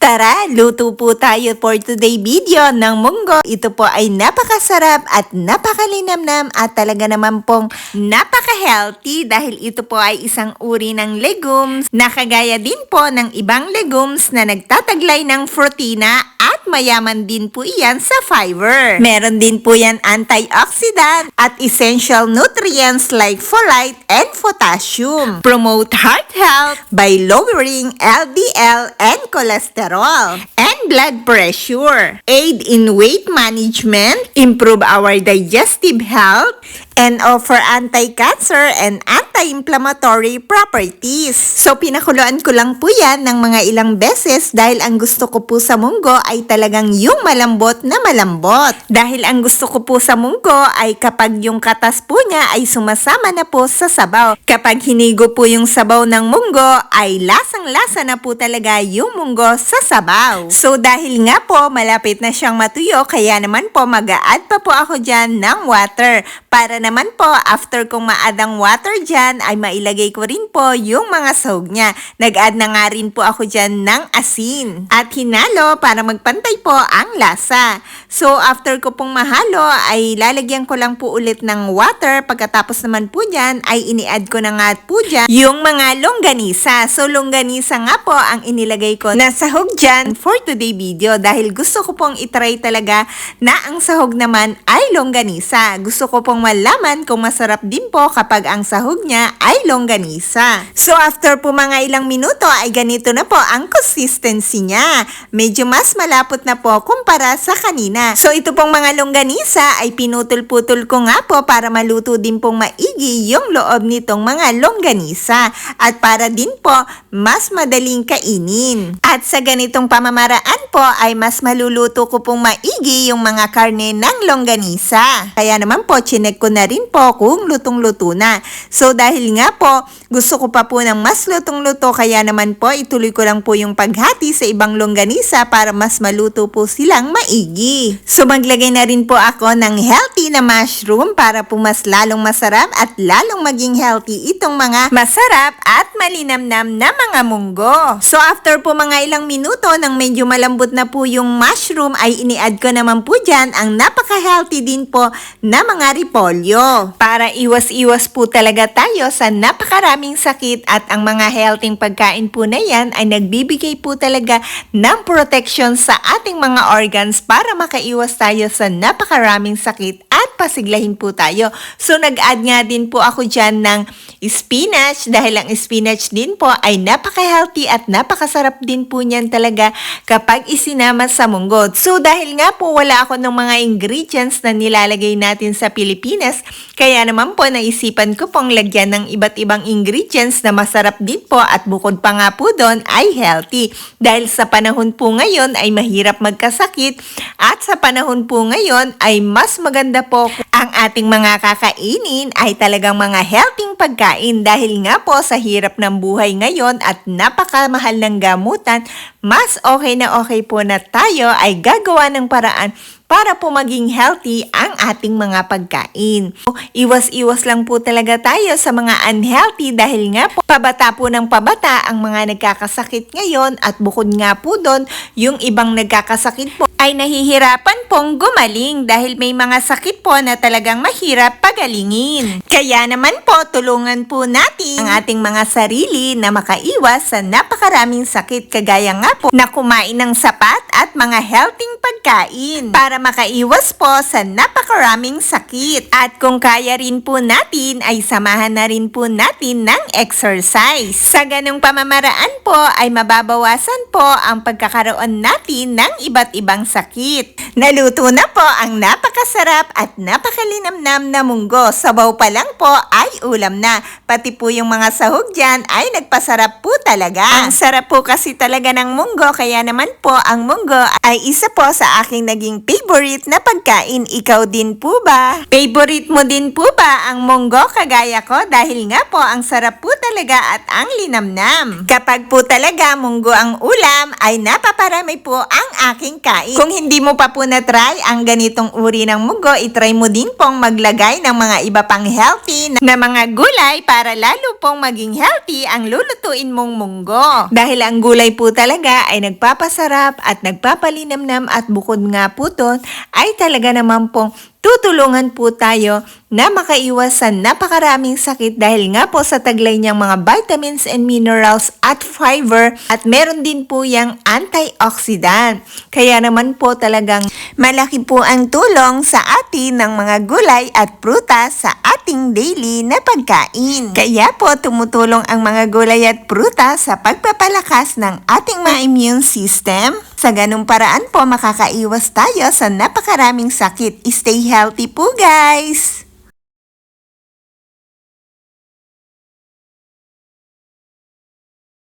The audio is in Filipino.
Tara, luto po tayo for today video ng munggo. Ito po ay napakasarap at napakalinamnam at talaga naman pong napaka-healthy dahil ito po ay isang uri ng legumes na kagaya din po ng ibang legumes na nagtataglay ng protina at mayaman din po iyan sa fiber. Meron din po yan antioxidant at essential nutrients like folate and potassium. Promote heart health by lowering LDL and cholesterol and blood pressure. Aid in weight management, improve our digestive health, and offer anti-cancer and anti-inflammatory properties. So, pinakuluan ko lang po yan ng mga ilang beses dahil ang gusto ko po sa munggo ay talagang yung malambot na malambot. Dahil ang gusto ko po sa munggo ay kapag yung katas po niya ay sumasama na po sa sabaw. Kapag hinigo po yung sabaw ng munggo ay lasang-lasa na po talaga yung munggo sa sabaw. So, dahil nga po malapit na siyang matuyo, kaya naman po mag-a-add pa po ako dyan ng water. Para naman po, after kong ma-add ang water dyan, ay mailagay ko rin po yung mga sahog niya. Nag-add na nga rin po ako dyan ng asin. At hinalo para magpantay po ang lasa. So, after ko pong mahalo, ay lalagyan ko lang po ulit ng water. Pagkatapos naman po dyan, ay ini-add ko na nga po dyan yung mga longganisa. So, longganisa nga po ang inilagay ko na sahog dyan for today video. Dahil gusto ko pong itry talaga na ang sahog naman ay longganisa. Gusto ko pong malaman kung masarap din po kapag ang sahog niya ay longganisa. So, after po mga ilang minuto ay ganito na po ang consistency niya. Medyo mas malapot na po kumpara sa kanina. So, ito pong mga longganisa ay pinutol-putol ko nga po para maluto din pong maigi yung loob nitong mga longganisa. At para din po mas madaling kainin. At sa ganitong pamamaraan po ay mas maluluto ko pong maigi yung mga karne ng longganisa. Kaya naman po, chinek ko na rin po kung lutong-luto na. So, dahil nga po, gusto ko pa po ng mas lutong-luto, kaya naman po, ituloy ko lang po yung paghati sa ibang longganisa para mas maluto po silang maigi. So, maglagay na rin po ako ng healthy na mushroom para po mas lalong masarap at lalong maging healthy itong mga masarap at malinamnam na mga munggo. So, after po mga ilang minuto nang medyo malambot na po yung mushroom, ay ini-add ko naman po dyan ang napaka-healthy din po na mga repolyo. Para iwas-iwas po talaga tayo sa napakaraming sakit at ang mga healthy pagkain po na yan ay nagbibigay po talaga ng protection sa ating mga organs para makaiwas tayo sa napakaraming sakit at pasiglahin po tayo. So, nag-add nga din po ako dyan ng spinach dahil ang spinach din po ay napaka-healthy at napakasarap din po niyan talaga kapag isinama sa munggo. So, dahil nga po wala ako ng mga ingredients na nilalagay natin sa Pilipinas, kaya naman po naisipan ko pong lagyan ng iba't ibang ingredients na masarap din po at bukod pa nga po doon ay healthy. Dahil sa panahon po ngayon ay mahirap magkasakit at sa panahon po ngayon ay mas maganda po ang ating mga kakainin ay talagang mga healthy pagkain dahil nga po sa hirap ng buhay ngayon at napakamahal ng gamutan, mas okay na okay po na tayo ay gagawa ng paraan para po maging healthy ang ating mga pagkain. Iwas-iwas lang po talaga tayo sa mga unhealthy dahil nga po pabata po ng pabata ang mga nagkakasakit ngayon at bukod nga po doon, yung ibang nagkakasakit po ay nahihirapan pong gumaling dahil may mga sakit po na talagang mahirap pagalingin. Kaya naman po, tulungan po natin ang ating mga sarili na makaiwas sa napakaraming sakit kagaya nga po na kumain ng sapat at mga healthy pagkain para makaiwas po sa napakaraming sakit. At kung kaya rin po natin ay samahan na rin po natin ng exercise. Sa ganung pamamaraan po ay mababawasan po ang pagkakaroon natin ng iba't ibang sakit. Naluto na po ang napakasarap at napakalinamnam na munggo. Sabaw pa lang po ay ulam na. Pati po yung mga sahog dyan ay nagpasarap po talaga. Ang sarap po kasi talaga ng munggo, kaya naman po ang munggo ay isa po sa aking naging favorite na pagkain. Ikaw din po ba? Favorite mo din po ba ang munggo kagaya ko? Dahil nga po ang sarap po talaga at ang linamnam. Kapag po talaga munggo ang ulam ay napaparami po ang aking kain. Kung hindi mo pa po na-try ang ganitong uri ng munggo, itry mo din pong maglagay ng mga iba pang healthy na mga gulay para lalo pong maging healthy ang lulutuin mong munggo. Dahil ang gulay po talaga ay nagpapasarap at nagpapalinamnam at bukod nga po doon ay talaga naman pong tutulungan po tayo na makaiwas sa napakaraming sakit dahil nga po sa taglay niyang mga vitamins and minerals at fiber at meron din po yung antioxidant. Kaya naman po talagang malaki po ang tulong sa atin ng mga gulay at prutas sa ating daily na pagkain. Kaya po tumutulong ang mga gulay at prutas sa pagpapalakas ng ating mga immune system. Sa ganung paraan po makakaiwas tayo sa napakaraming sakit. Stay healthy po guys!